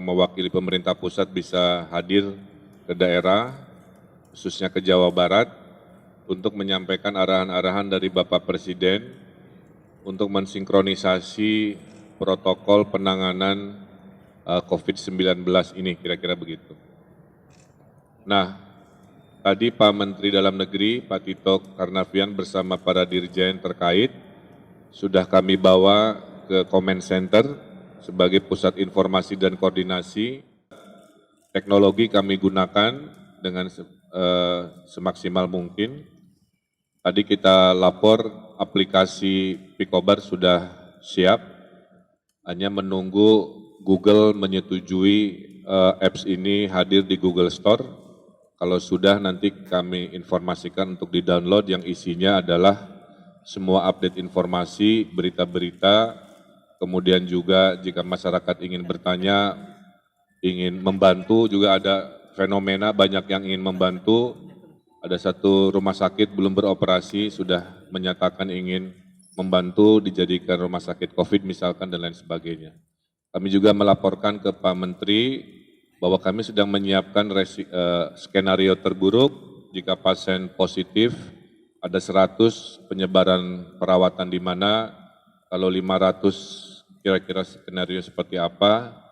mewakili pemerintah pusat bisa hadir ke daerah, khususnya ke Jawa Barat, untuk menyampaikan arahan-arahan dari Bapak Presiden untuk mensinkronisasi protokol penanganan COVID-19 ini, kira-kira begitu. Nah, tadi Pak Menteri Dalam Negeri, Pak Tito Karnavian bersama para dirjen terkait sudah kami bawa ke Comment Center sebagai pusat informasi dan koordinasi. Teknologi kami gunakan dengan semaksimal mungkin. Tadi kita lapor aplikasi Picobar sudah siap, hanya menunggu Google menyetujui apps ini hadir di Google Store. Kalau sudah, nanti kami informasikan untuk di-download, yang isinya adalah semua update informasi, berita-berita, kemudian juga jika masyarakat ingin bertanya, ingin membantu, juga ada fenomena banyak yang ingin membantu. Ada satu rumah sakit belum beroperasi, sudah menyatakan ingin membantu dijadikan rumah sakit COVID misalkan dan lain sebagainya. Kami juga melaporkan ke Pak Menteri bahwa kami sedang menyiapkan skenario terburuk jika pasien positif ada 100 penyebaran perawatan di mana, kalau 500 kira-kira skenario seperti apa,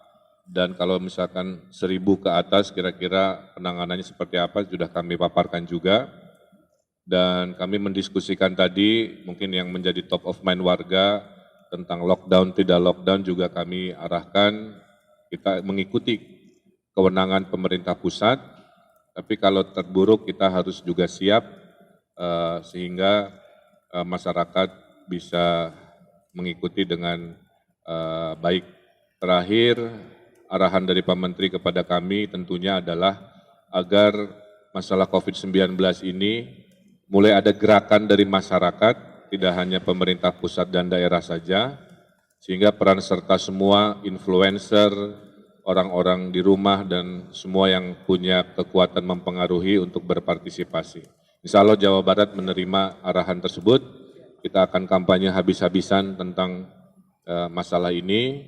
dan kalau misalkan 1.000 ke atas kira-kira penanganannya seperti apa sudah kami paparkan juga. Dan kami mendiskusikan tadi mungkin yang menjadi top of mind warga tentang lockdown tidak lockdown juga kami arahkan, kita mengikuti kewenangan pemerintah pusat, tapi kalau terburuk kita harus juga siap sehingga masyarakat bisa mengikuti dengan baik. Terakhir, arahan dari Pak Menteri kepada kami tentunya adalah agar masalah COVID-19 ini mulai ada gerakan dari masyarakat, tidak hanya pemerintah pusat dan daerah saja, sehingga peran serta semua influencer, orang-orang di rumah dan semua yang punya kekuatan mempengaruhi untuk berpartisipasi. Insya Allah Jawa Barat menerima arahan tersebut, kita akan kampanye habis-habisan tentang masalah ini,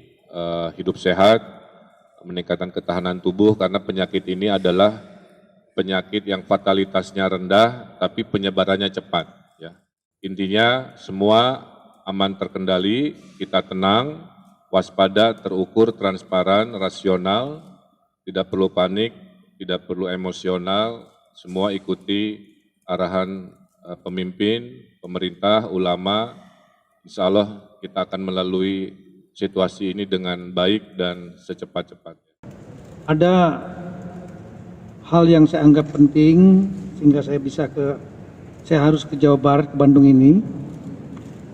hidup sehat, meningkatkan ketahanan tubuh, karena penyakit ini adalah penyakit yang fatalitasnya rendah, tapi penyebarannya cepat. Ya. Intinya semua aman terkendali, kita tenang, waspada, terukur, transparan, rasional, tidak perlu panik, tidak perlu emosional, semua ikuti arahan pemimpin, pemerintah, ulama. Insya Allah kita akan melalui situasi ini dengan baik dan secepat-cepatnya. Ada hal yang saya anggap penting sehingga saya harus ke Jawa Barat, ke Bandung ini,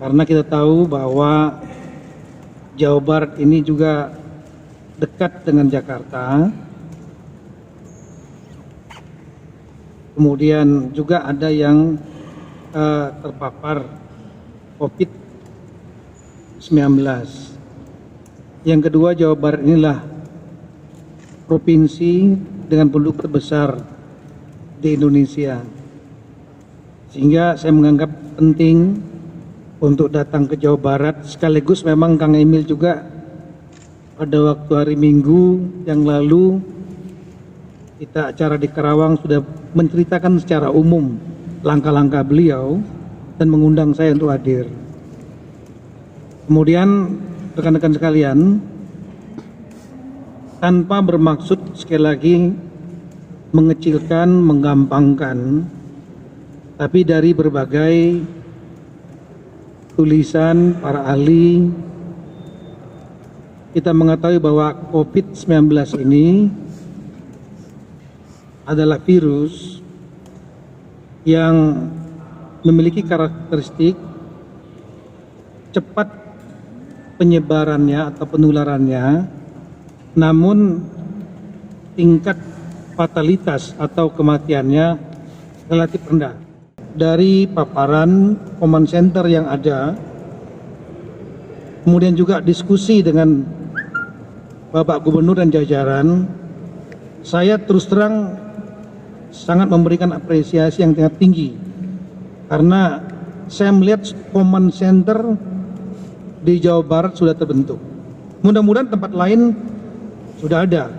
karena kita tahu bahwa Jawa Barat ini juga dekat dengan Jakarta. Kemudian juga ada yang terpapar COVID-19. Yang kedua, Jawa Barat inilah provinsi dengan penduduk terbesar di Indonesia. Sehingga saya menganggap penting untuk datang ke Jawa Barat, sekaligus memang Kang Emil juga pada waktu hari Minggu yang lalu kita acara di Karawang sudah menceritakan secara umum langkah-langkah beliau dan mengundang saya untuk hadir. Kemudian rekan-rekan sekalian, tanpa bermaksud sekali lagi mengecilkan, menggampangkan, tapi dari berbagai tulisan para ahli, kita mengetahui bahwa COVID-19 ini adalah virus yang memiliki karakteristik cepat penyebarannya atau penularannya, namun tingkat fatalitas atau kematiannya relatif rendah. Dari paparan command center yang ada, kemudian juga diskusi dengan Bapak Gubernur dan jajaran, saya terus terang sangat memberikan apresiasi yang sangat tinggi, karena saya melihat command center di Jawa Barat sudah terbentuk. Mudah-mudahan tempat lain sudah ada.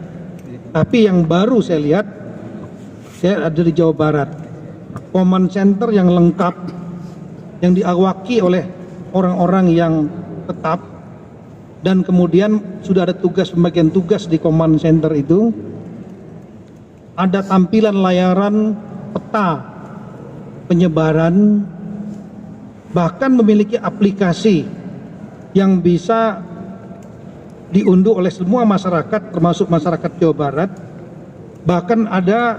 Tapi yang baru saya lihat, saya ada di Jawa Barat, command center yang lengkap, yang diawaki oleh orang-orang yang tetap, dan kemudian sudah ada pembagian tugas di command center itu. Ada tampilan layaran peta penyebaran, bahkan memiliki aplikasi yang bisa diunduh oleh semua masyarakat, termasuk masyarakat Jawa Barat. Bahkan ada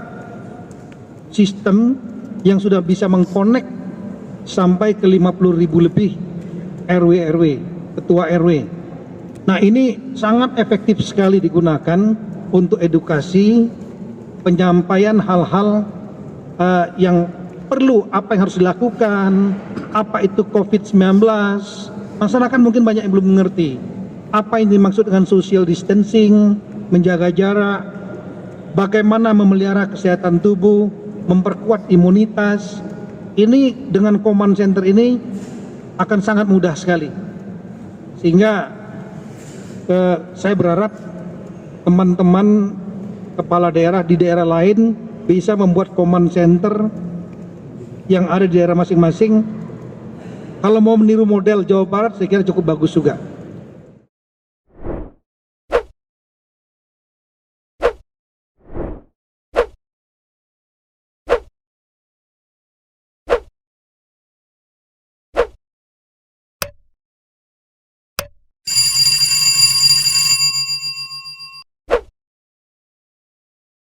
sistem yang sudah bisa mengkonek sampai ke 50.000 lebih RW, ketua RW. Nah, ini sangat efektif sekali digunakan untuk edukasi, penyampaian hal-hal yang perlu, apa yang harus dilakukan, apa itu COVID-19. Masyarakat mungkin banyak yang belum mengerti apa yang dimaksud dengan social distancing, menjaga jarak, bagaimana memelihara kesehatan tubuh, memperkuat imunitas. Ini dengan command center ini akan sangat mudah sekali. Sehingga saya berharap teman-teman kepala daerah di daerah lain bisa membuat command center yang ada di daerah masing-masing. Kalau mau meniru model Jawa Barat, saya kira cukup bagus juga.